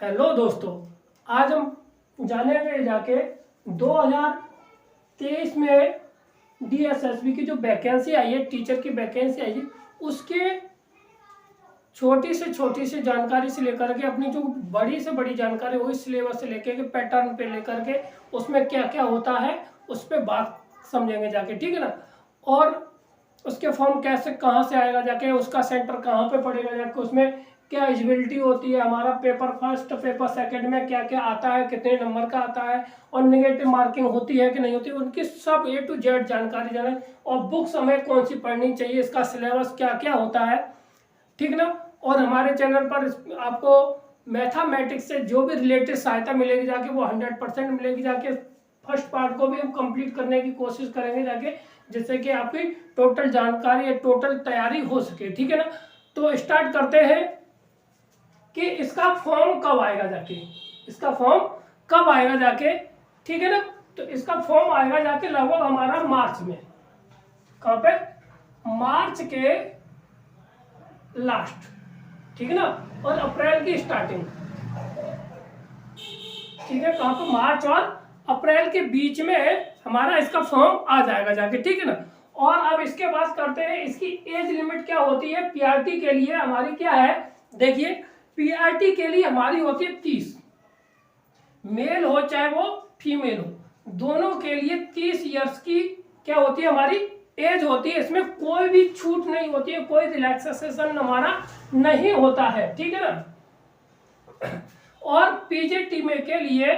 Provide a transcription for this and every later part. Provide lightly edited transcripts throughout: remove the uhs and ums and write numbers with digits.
Hello दोस्तों, आज हम जानेंगे जाके 2023 में डीएसएसबी की जो वैकेंसी आई है, टीचर की वैकेंसी आई है, उसके छोटी से जानकारी से लेकर के अपनी जो बड़ी से बड़ी जानकारी होगी सिलेबस से लेकर के पैटर्न पे लेकर के उसमें क्या क्या होता है उस पर बात समझेंगे जाके, ठीक है ना। और उसके फॉर्म कैसे कहाँ से आएगा जाके, उसका सेंटर कहाँ पे पड़ेगा जाके, उसमें क्या एलिजिबिलिटी होती है, हमारा पेपर फर्स्ट पेपर सेकंड में क्या क्या आता है, कितने नंबर का आता है और नेगेटिव मार्किंग होती है कि नहीं होती, उनकी सब A to Z जानकारी जाने। और बुक्स हमें कौन सी पढ़नी चाहिए, इसका सिलेबस क्या क्या होता है, ठीक ना। और हमारे चैनल पर आपको मैथमेटिक्स से जो भी रिलेटेड सहायता मिलेगी जाके वो 100% मिलेगी जाके। फर्स्ट पार्ट को भी हम कंप्लीट करने की कोशिश करेंगे जाके, जिससे कि आपकी टोटल जानकारी या टोटल तैयारी हो सके, ठीक है ना। तो स्टार्ट करते हैं कि इसका फॉर्म कब आएगा जाके, इसका फॉर्म कब आएगा जाके, ठीक है ना। तो इसका फॉर्म आएगा जाके लगभग हमारा मार्च में, कहाँ पे, मार्च के लास्ट, ठीक है ना, और अप्रैल की स्टार्टिंग, ठीक है। कहाँ पे, मार्च और अप्रैल के बीच में हमारा इसका फॉर्म आ जाएगा जाके, ठीक है ना। और अब इसके बाद करते हैं इसकी एज लिमिट क्या होती है। पीआरटी के लिए हमारी क्या है, देखिए पीआरटी के लिए हमारी होती है 30, मेल हो चाहे वो फीमेल हो, दोनों के लिए 30 इयर्स की क्या होती है हमारी एज होती है। इसमें कोई भी छूट नहीं होती है, कोई रिलैक्सेशन हमारा नहीं होता है, ठीक है ना। और पीजीटी में के लिए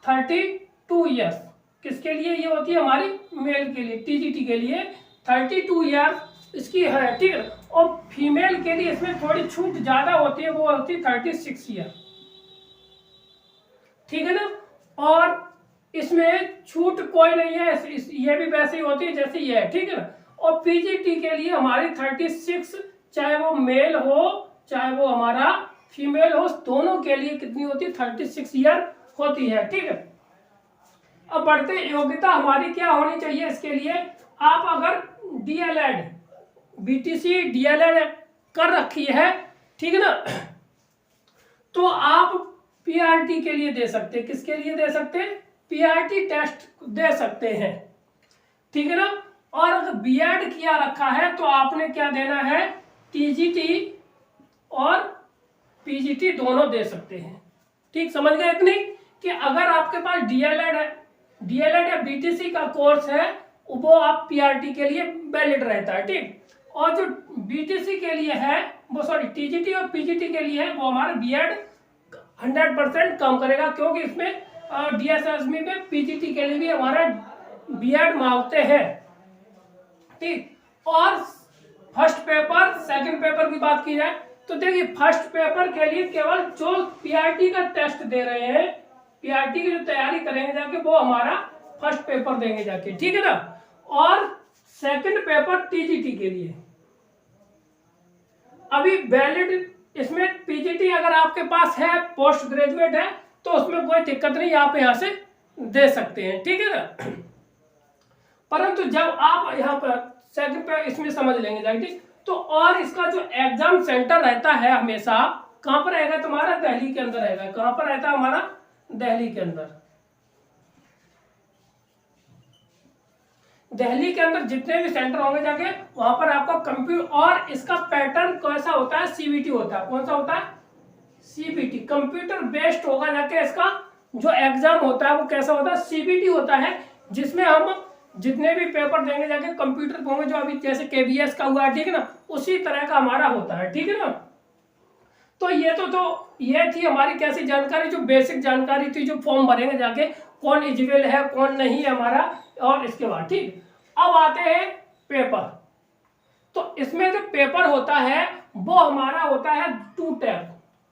32 इयर्स, किसके लिए ये होती है हमारी, मेल के लिए, टीजीटी के लिए 32 ईयर्स इसकी है, ठीक है। और फीमेल के लिए इसमें थोड़ी छूट ज्यादा होती है, वो होती है 36 ईयर, ठीक है ना। और इसमें छूट कोई नहीं है, ये भी वैसे ही होती है जैसे ये है, ठीक है ना। और पीजीटी के लिए हमारी 36, चाहे वो मेल हो चाहे वो हमारा फीमेल हो, दोनों के लिए कितनी होती है, 36 ईयर होती है, ठीक है। अब बढ़ते, योग्यता हमारी क्या होनी चाहिए इसके लिए। आप अगर डीएलएड, बीटीसी डीएलएड कर रखी है, ठीक है ना, तो आप पीआरटी के लिए दे सकते हैं। किसके लिए दे सकते हैं, पीआरटी टेस्ट दे सकते हैं, ठीक है ना। और अगर बीएड किया रखा है तो आपने क्या देना है, टीजीटी और पीजीटी दोनों दे सकते हैं, ठीक। समझ गए इतनी, कि अगर आपके पास डीएलएड है, डीएलएड या बीटीसी का कोर्स है, वो आप पीआरटी के लिए वैलिड रहता है, ठीक। और जो बीटीसी के लिए है वो, सॉरी टीजीटी और पीजीटी के लिए है, वो हमारा बीएड 100% काम करेगा, क्योंकि इसमें डीएसएसबी में पीजीटी के लिए भी हमारा बीएड मांगते हैं, ठीक। और फर्स्ट पेपर सेकंड पेपर की बात की जाए तो देखिए, फर्स्ट पेपर के लिए केवल जो पीआरटी का टेस्ट दे रहे हैं, पीआरटी की जो तैयारी करेंगे जाके, वो हमारा फर्स्ट पेपर देंगे जाके, ठीक है ना। और सेकंड पेपर टीजीटी के लिए अभी वैलिड, इसमें पीजीटी अगर आपके पास है, पोस्ट ग्रेजुएट है, तो उसमें कोई दिक्कत नहीं, आप यहां से दे सकते हैं, ठीक है ना। परंतु जब आप यहाँ पर सेकंड पे इसमें समझ लेंगे जाके, ठीक। तो और इसका जो एग्जाम सेंटर रहता है हमेशा कहां पर रहेगा तुम्हारा, दिल्ली के अंदर रहेगा। कहां पर रहता है हमारा, दिल्ली के अंदर। दिल्ली के अंदर जितने भी सेंटर होंगे जाके, वहां पर आपका कंप्यूटर, और इसका पैटर्न कैसा होता है, सीबीटी होता है। कौन सा होता है, सीबीटी, कंप्यूटर बेस्ड होगा जाके। इसका जो एग्जाम होता है वो कैसा होता है, सीबीटी होता है, जिसमें हम जितने भी पेपर देंगे जाके कंप्यूटर होंगे, जो अभी जैसे केबीएस का हुआ है, ठीक है ना, उसी तरह का हमारा होता है, ठीक है ना। तो ये थी हमारी कैसी जानकारी, जो बेसिक जानकारी थी, जो फॉर्म भरेंगे जाके, कौन एलिजिबल है कौन नहीं है हमारा। और इसके बाद, ठीक, अब आते हैं पेपर। तो इसमें जो पेपर होता है वो हमारा होता है 2 टाइप।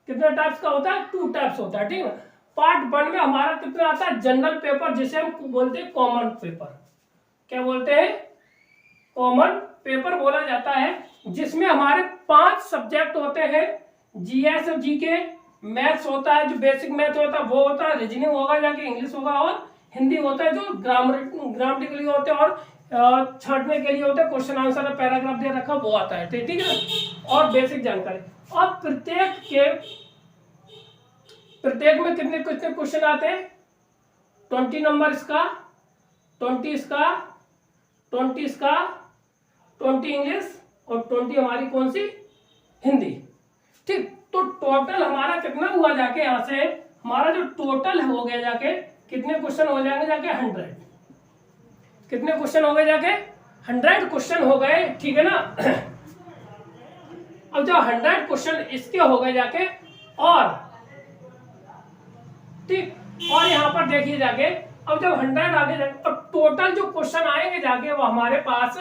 कितने टाइप्स का होता है, 2 टाइप्स होता है, ठीक है। पार्ट 1 में हमारा कितना आता है, जनरल पेपर, जिसे हम बोलते हैं कॉमन पेपर। क्या बोलते हैं, कॉमन पेपर बोला जाता है, जिसमें हमारे 5 सब्जेक्ट होते हैं, जीएस और जीके, मैथ्स होता है, जो बेसिक मैथ होता है वो होता है, रीजनिंग होगा जाके, इंग्लिश होगा, और हिंदी होता है, जो ग्रामेटिकली होते हैं, और छांटने के लिए होते हैं, क्वेश्चन आंसर पैराग्राफ दे रखा वो आता है, ठीक है ना। और बेसिक जानकारी, और प्रत्येक के प्रत्येक में कितने कितने क्वेश्चन आते हैं? 20 नंबर इसका, 20 इसका, 20 इसका, 20 इंग्लिश और 20 हमारी कौन सी? हिंदी। ठीक, तो टोटल हमारा कितना हुआ जाके, यहां से हमारा जो टोटल हो गया जाके कितने क्वेश्चन हो जाएंगे जाके? 100। कितने क्वेश्चन हो गए जाके? 100 क्वेश्चन हो गए, ठीक है ना। अब जब 100 क्वेश्चन इसके हो गए जाके, और ठीक, और यहाँ पर देखिए जाके, अब जब 100 आगे जाके, और टोटल जो क्वेश्चन आएंगे जाके वो हमारे पास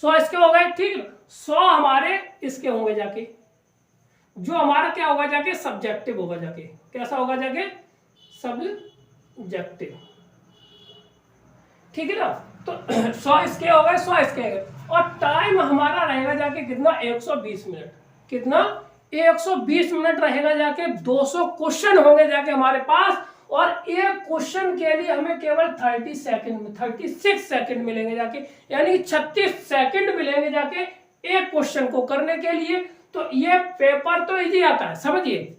100 इसके हो गए, ठीक, 100 हमारे इसके होंगे जाके, जो हमारा क्या होगा जाके? सब्जेक्टिव होगा जाके। कैसा होगा जाके? सब्जेक्टिव, ठीक है ना। तो 100 इसके हो गए, 100 इसके हो गए, और टाइम हमारा रहेगा जाके कितना? 120 मिनट। कितना? 120 मिनट रहेगा जाके। 200 क्वेश्चन होंगे जाके हमारे पास, और एक क्वेश्चन के लिए हमें केवल 36 सेकंड मिलेंगे जाके, यानी 36 सेकंड मिलेंगे जाके एक क्वेश्चन को करने के लिए। तो ये पेपर तो इजी आता है, समझिए,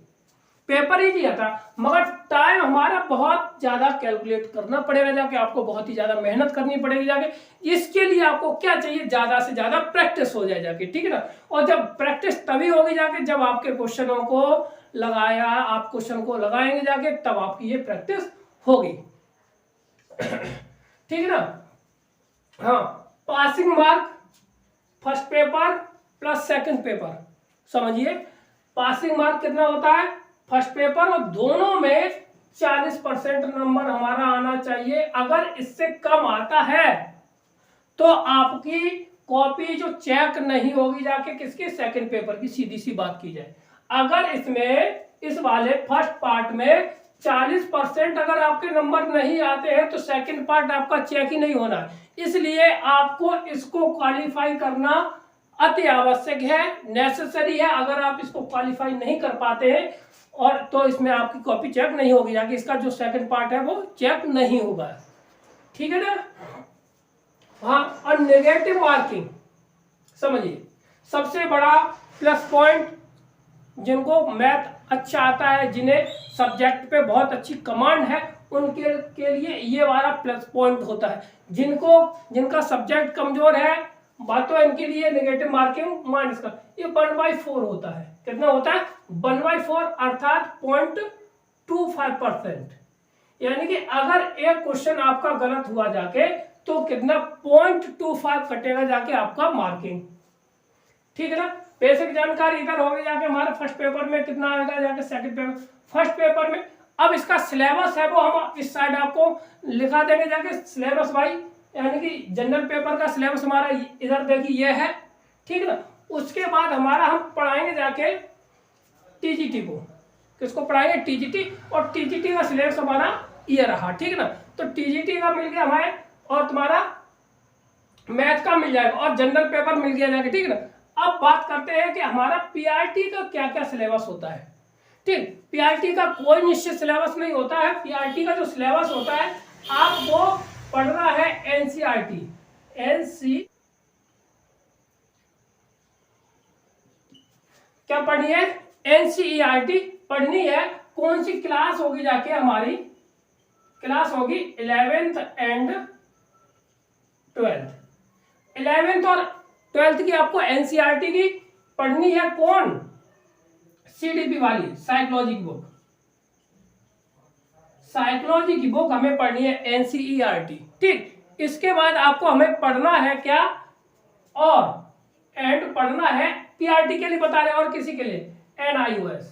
पेपर इजी आता, मगर टाइम हमारा बहुत ज्यादा कैलकुलेट करना पड़ेगा जाके, आपको बहुत ही ज्यादा मेहनत करनी पड़ेगी जाके। इसके लिए आपको क्या चाहिए? ज्यादा से ज्यादा प्रैक्टिस हो जाए जाके, ठीक है ना। और जब प्रैक्टिस तभी होगी जाके जब आपके क्वेश्चनों को लगाया, आप क्वेश्चन को लगाएंगे जाके, तब आपकी ये प्रैक्टिस होगी, ठीक है ना। हाँ, passing mark first paper plus second paper, समझिए पासिंग मार्क कितना होता है? फर्स्ट पेपर, और दोनों में 40% नंबर हमारा आना चाहिए। अगर इससे कम आता है तो आपकी कॉपी जो चेक नहीं होगी जाके किसकी? सेकंड पेपर की, सीधी सी बात की जाए। अगर इसमें, इस वाले फर्स्ट पार्ट में 40% अगर आपके नंबर नहीं आते हैं तो सेकंड पार्ट आपका चेक ही नहीं होना है। इसलिए आपको इसको क्वालिफाई करना अति आवश्यक है, नेसेसरी है। अगर आप इसको क्वालिफाई नहीं कर पाते हैं और तो इसमें आपकी कॉपी चेक नहीं होगी जाके, इसका जो सेकंड पार्ट है वो चेक नहीं होगा, ठीक है ना। हाँ, और नेगेटिव मार्किंग समझिए, सबसे बड़ा प्लस पॉइंट जिनको मैथ अच्छा आता है, जिन्हें सब्जेक्ट पे बहुत अच्छी कमांड है, उनके के लिए ये वाला प्लस पॉइंट होता है। जिनका सब्जेक्ट कमजोर है, बातों इनके लिए नेगेटिव मार्किंग माइनस का ये 1/4 होता है। कितना होता है? 1/4 अर्थात 0.25%। यानी कि अगर एक क्वेश्चन आपका गलत हुआ जाके तो कितना? 0.25 कटेगा जाके आपका मार्किंग, ठीक है ना। बेसिक जानकारी इधर हो गई जाके हमारे फर्स्ट पेपर में, कितना आएगा जाके सेकंड पेपर, फर्स्ट पेपर में। अब इसका सिलेबस है वो हम इस साइड आपको लिखा देंगे जाके, सिलेबस भाई, यानी कि जनरल पेपर का सिलेबस हमारा इधर देखिए ये है, ठीक है ना। उसके बाद हमारा हम पढ़ाएंगे जाके टीजीटी को। किसको पढ़ाएंगे? टीजीटी। और टीजीटी का सिलेबस हमारा ये रहा, ठीक है ना। तो टीजीटी का मिल गया हमारे, और तुम्हारा मैथ का मिल जाएगा, और जनरल पेपर मिल गया जाके, ठीक है ना। अब बात करते हैं कि हमारा पीआरटी का क्या क्या सिलेबस होता है, ठीक। पीआरटी का कोई निश्चित सिलेबस नहीं होता है। पीआरटी का जो सिलेबस होता है आपको पढ़ना है एनसीईआरटी, क्या पढ़नी है? एनसीईआरटी पढ़नी है। कौन सी क्लास होगी जाके? हमारी क्लास होगी 11th एंड 12th। 11th और 12th की आपको एनसीईआरटी की पढ़नी है। कौन? सीडीपी वाली साइकोलॉजी की बुक, साइकोलॉजी की बुक हमें पढ़नी है एनसीईआरटी, ठीक। इसके बाद आपको हमें पढ़ना है क्या? और एंड पढ़ना है पीआरटी के लिए बता रहे हैं, और किसी के लिए? NIOS,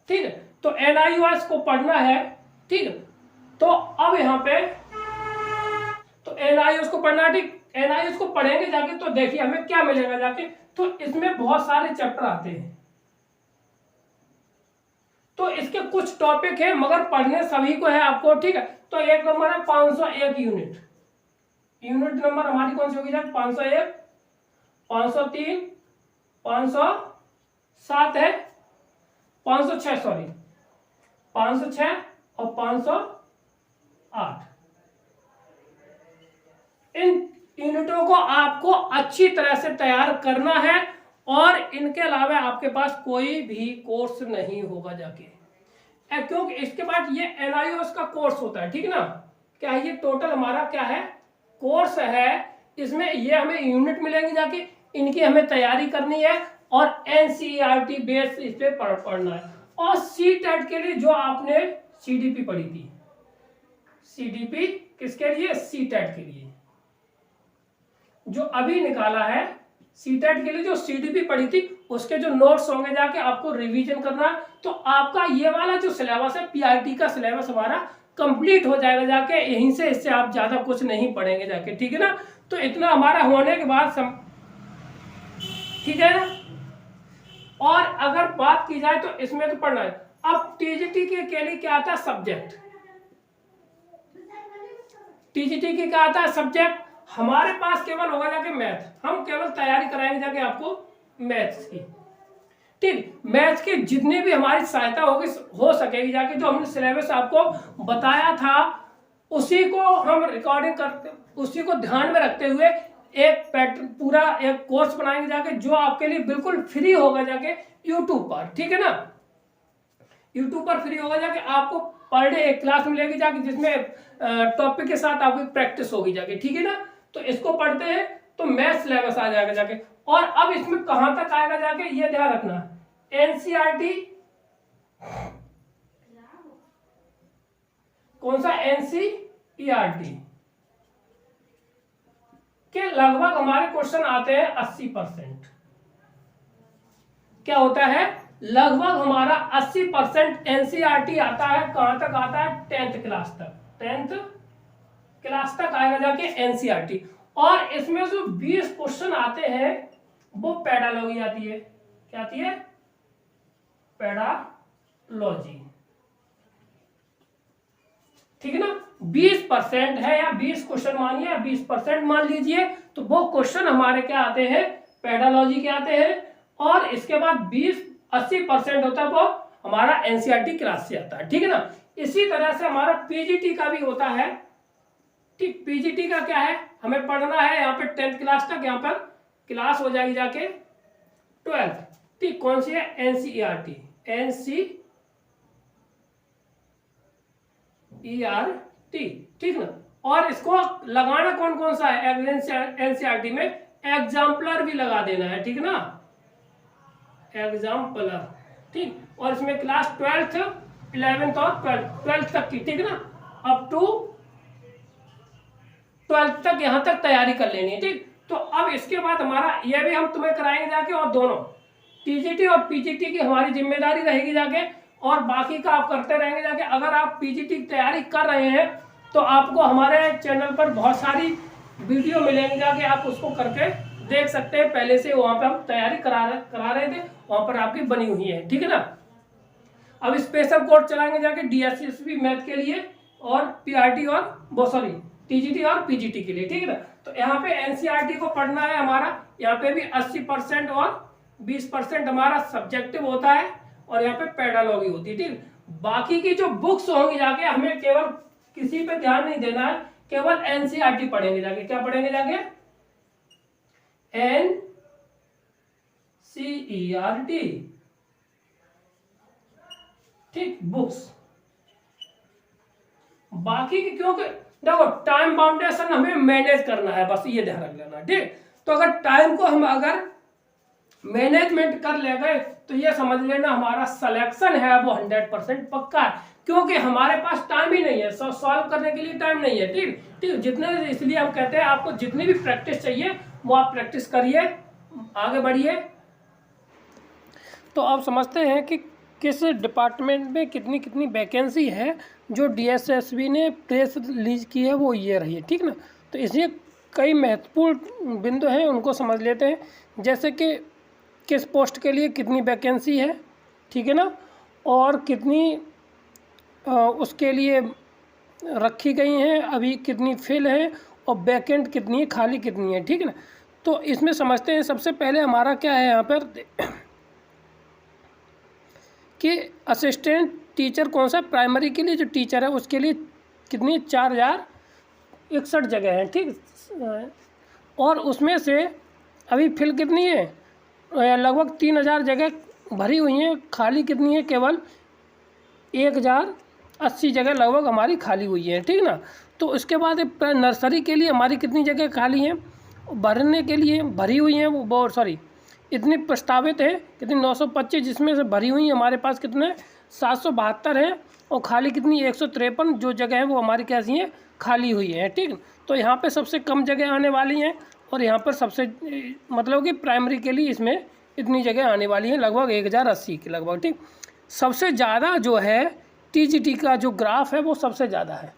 ठीक है। तो NIOS को पढ़ना है, ठीक है। तो अब यहां पे तो NIOS को पढ़ना है, ठीक। NIOS को पढ़ेंगे जाके तो देखिए हमें क्या मिलेगा जाके, तो इसमें बहुत सारे चैप्टर आते हैं, तो इसके कुछ टॉपिक है मगर पढ़ने सभी को है आपको, ठीक है। तो एक नंबर है 501 यूनिट नंबर हमारी कौन सी होगी जाके? 501, 503, 507 है, 506 सॉरी, 506 और 508। इन यूनिटों को आपको अच्छी तरह से तैयार करना है और इनके अलावा आपके पास कोई भी कोर्स नहीं होगा जाके, क्योंकि इसके बाद ये NIOS का कोर्स होता है, ठीक ना। क्या है ये टोटल हमारा क्या है कोर्स है, इसमें ये हमें यूनिट मिलेंगे जाके, इनकी हमें तैयारी करनी है और NCERT बेस इस पे पढ़ना है। और CTET के लिए जो आपने CDP पढ़ी थी, CDP किसके लिए, CTET के लिए जो अभी निकाला है, CTET के लिए जो CDP पढ़ी थी उसके जो नोट्स होंगे जाके आपको रिवीजन करना है। तो आपका ये वाला जो सिलेबस है PRT का सिलेबस हमारा कंप्लीट हो जाएगा जाके यहीं से, इससे आप ज्यादा कुछ नहीं पढ़ेंगे जाके, ठीक है ना। तो इतना हमारा होने के बाद ठीक है ना। और अगर बात की जाए तो इसमें तो पढ़ना है। अब TGT के लिए क्या आता है सब्जेक्ट, TGT के क्या आता है सब्जेक्ट, हमारे पास केवल होगा जाके मैथ, हम केवल तैयारी कराएंगे जाके आपको मैथ्स की, ठीक। मैथ्स की जितनी भी हमारी सहायता होगी हो सकेगी जाके, जो हमने सिलेबस आपको बताया था उसी को हम रिकॉर्डिंग करते, उसी को ध्यान में रखते हुए एक पैटर्न पूरा एक कोर्स बनाएंगे जाके, जो आपके लिए बिल्कुल फ्री होगा जाके यूट्यूब पर, ठीक है ना। यूट्यूब पर फ्री होगा जाके, आपको पर डे एक क्लास मिलेगी जाके, जिसमें टॉपिक के साथ आपकी प्रैक्टिस होगी जाके, ठीक है ना। तो इसको पढ़ते हैं तो मैथ सिलेबस आ जाएगा जाके। और अब इसमें कहां तक आएगा जाके ये ध्यान रखना, NCERT कौन सा, NCERT के लगभग हमारे क्वेश्चन आते हैं 80%। क्या होता है, लगभग हमारा 80% NCERT आता है। कहां तक आता है, 10th क्लास तक, 10th क्लास तक आएगा जाके NCERT। और इसमें जो 20 क्वेश्चन आते हैं वो पेडालॉजी आती है। क्या आती है, पेडालॉजी, ठीक है ना। 20% है या 20 क्वेश्चन मानिए या 20% मान लीजिए, तो वो क्वेश्चन हमारे क्या आते हैं, पेडालॉजी के आते हैं। और इसके बाद 80% होता है वो हमारा NCERT क्लास से आता है, ठीक है ना। इसी तरह से हमारा PGT का भी होता है, ठीक। PGT का क्या है, हमें पढ़ना है यहाँ पे 10th क्लास तक, यहाँ पर क्लास हो जाएगी जाके 12th, ठीक। कौन सी है, NCERT, ठीक ना। और इसको लगाना कौन कौन सा है, NCERT में एग्जाम्पलर भी लगा देना है, ठीक ना, एग्जाम्पलर, ठीक। और इसमें क्लास 12th 11th और 12th तक की, ठीक ना, अप टू 12th तक यहां तक तैयारी कर लेनी है, ठीक। तो अब इसके बाद हमारा यह भी हम तुम्हें कराएंगे जाके, और दोनों TGT और PGT की हमारी जिम्मेदारी रहेगी जाके, और बाकी का आप करते रहेंगे जाके। अगर आप PGT की तैयारी कर रहे हैं तो आपको हमारे चैनल पर बहुत सारी वीडियो मिलेंगी जाके, आप उसको करके देख सकते हैं। पहले से वहां पर हम तैयारी करा रहे थे, वहां पर आपकी बनी हुई है, ठीक है ना। अब स्पेशल कोर्स चलाएंगे जाके DSSB मैथ के लिए, और PRT और TGT और PGT के लिए, ठीक है ना। तो यहाँ पे NCERT को पढ़ना है हमारा, यहाँ पे भी 80% और 20% हमारा सब्जेक्टिव होता है, और यहाँ पे पेडालॉजी होती है, ठीक। बाकी की जो बुक्स होंगी जाके, हमें केवल किसी पे ध्यान नहीं देना है, केवल NCERT पढ़ेंगे जाके। क्या पढ़ेंगे जाके, NCERT, ठीक, बुक्स। बाकी की क्योंकि देखो टाइम बाउंडेशन हमें मैनेज करना है, बस ये ध्यान रख लेना, ठीक। तो अगर टाइम को हम अगर मैनेजमेंट कर ले गए तो ये समझ लेना हमारा सिलेक्शन है वो 100% पक्का है, क्योंकि हमारे पास टाइम ही नहीं है, सॉल्व करने के लिए टाइम नहीं है, ठीक ठीक। जितने, इसलिए हम कहते हैं आपको जितनी भी प्रैक्टिस चाहिए वो आप प्रैक्टिस करिए, आगे बढ़िए। तो आप समझते हैं कि किस डिपार्टमेंट में कितनी कितनी वैकेंसी है। जो DSSB ने प्रेस रिलीज की है वो ये रही है, ठीक ना। तो इसलिए कई महत्वपूर्ण बिंदु हैं, उनको समझ लेते हैं। जैसे कि किस पोस्ट के लिए कितनी वैकेंसी है, ठीक है ना, और कितनी उसके लिए रखी गई हैं, अभी कितनी फिल है, और वैकेंट कितनी है, खाली कितनी है, ठीक है ना। तो इसमें समझते हैं। सबसे पहले हमारा क्या है यहाँ पर कि असिस्टेंट टीचर कौन सा, प्राइमरी के लिए जो टीचर है उसके लिए कितनी 4061 जगह हैं, ठीक। और उसमें से अभी फिल कितनी है, लगभग 3000 जगह भरी हुई हैं, खाली कितनी है? केवल 1080 जगह लगभग हमारी खाली हुई है, ठीक ना। तो इसके बाद नर्सरी के लिए हमारी कितनी जगह खाली हैं भरने के लिए? भरी हुई हैं वो सॉरी इतनी प्रस्तावित है कितनी? 925, जिसमें से भरी हुई हमारे पास कितने? 772 है, और खाली कितनी? 153 जो जगह है वो हमारी कैसी है? खाली हुई है, ठीक। तो यहाँ पे सबसे कम जगह आने वाली हैं, और यहाँ पर सबसे मतलब कि प्राइमरी के लिए इसमें इतनी जगह आने वाली है, लगभग 1080 के लगभग, ठीक। सबसे ज़्यादा जो है टीजीटी का जो ग्राफ है वो सबसे ज़्यादा है,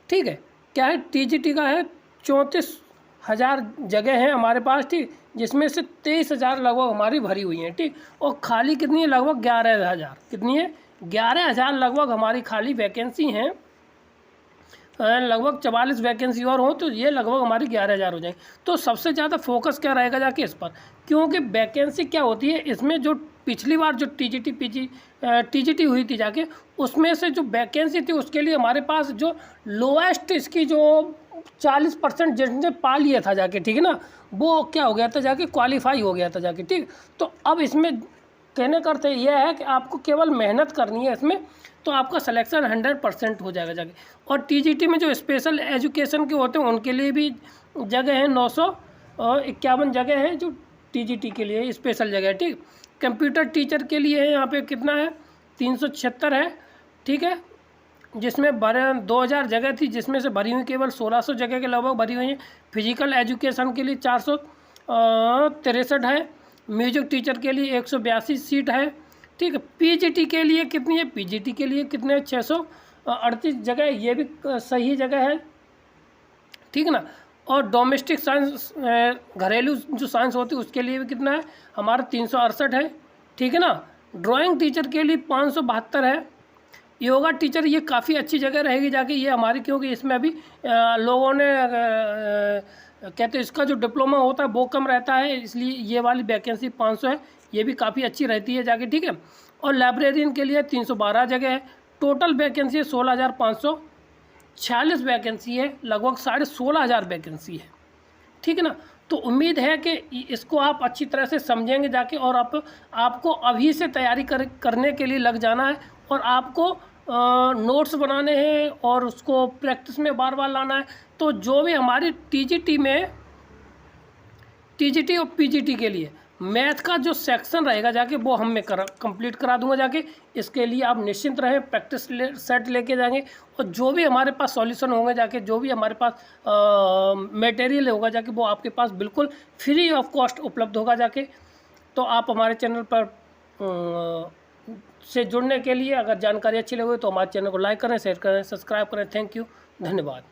ठीक है। क्या है? टीजीटी का है 34,000 जगह है हमारे पास, ठीक, जिसमें से 23,000 लगभग हमारी भरी हुई हैं, ठीक। और खाली कितनी है? लगभग 11,000। कितनी है? 11,000 लगभग हमारी खाली वैकेंसी हैं। लगभग 44 वैकेंसी और हो तो ये लगभग हमारी 11,000 हो जाएंगी। तो सबसे ज़्यादा फोकस क्या रहेगा जाके इस पर, क्योंकि वैकेंसी क्या होती है इसमें, जो पिछली बार जो टीजीटी हुई थी जाके, उसमें से जो वैकेंसी थी उसके लिए हमारे पास जो लोएस्ट इसकी जो 40% जिसने पा लिया था जाके, ठीक है ना, वो क्या हो गया था जाके? क्वालिफाई हो गया था जाके, ठीक। तो अब इसमें कहने का अर्थ यह है कि आपको केवल मेहनत करनी है इसमें, तो आपका सिलेक्शन 100% हो जाएगा जाके। और टीजीटी में जो स्पेशल एजुकेशन के होते हैं उनके लिए भी जगह है, 951 जगह है जो टीजीटी के लिए स्पेशल जगह है, ठीक। कंप्यूटर टीचर के लिए है यहाँ पे कितना है? 376 है, ठीक है, जिसमें 2000 जगह थी, जिसमें से भरी हुई केवल 1600 जगह के लगभग भरी हुई है। फिजिकल एजुकेशन के लिए 463 है। म्यूजिक टीचर के लिए 182 सीट है, ठीक है। पीजीटी के लिए कितनी है? पीजीटी के लिए कितने? 638 जगह, ये भी सही जगह है, ठीक है ना। और डोमेस्टिक साइंस, घरेलू जो साइंस होती है उसके लिए भी कितना है? हमारा 368 है, ठीक है ना। ड्राइंग टीचर के लिए 572 है। योगा टीचर ये काफ़ी अच्छी जगह रहेगी जाके ये हमारी, क्योंकि इसमें अभी लोगों ने कहते हैं इसका जो डिप्लोमा होता है वो कम रहता है, इसलिए ये वाली वैकेंसी 500 है, ये भी काफ़ी अच्छी रहती है जाके, ठीक है। और लाइब्रेरियन के लिए 312 जगह है। टोटल वैकेंसी है 16,546 वैकेंसी है, लगभग 16,500 वैकेंसी है, ठीक है ना। तो उम्मीद है कि इसको आप अच्छी तरह से समझेंगे जाके, और आपको अभी से तैयारी करने के लिए लग जाना है, और आपको नोट्स बनाने हैं और उसको प्रैक्टिस में बार बार लाना है। तो जो भी हमारी टीजीटी और पीजीटी के लिए मैथ का जो सेक्शन रहेगा जाके वो मैं कंप्लीट करा दूंगा जाके। इसके लिए आप निश्चिंत रहें, प्रैक्टिस सेट लेके जाएंगे, और जो भी हमारे पास सॉल्यूशन होंगे जाके, जो भी हमारे पास मटेरियल होगा जाके, वो आपके पास बिल्कुल फ्री ऑफ कॉस्ट उपलब्ध होगा जाके। तो आप हमारे चैनल पर से जुड़ने के लिए, अगर जानकारी अच्छी लगे तो हमारे चैनल को लाइक करें, शेयर करें, सब्सक्राइब करें। थैंक यू, धन्यवाद।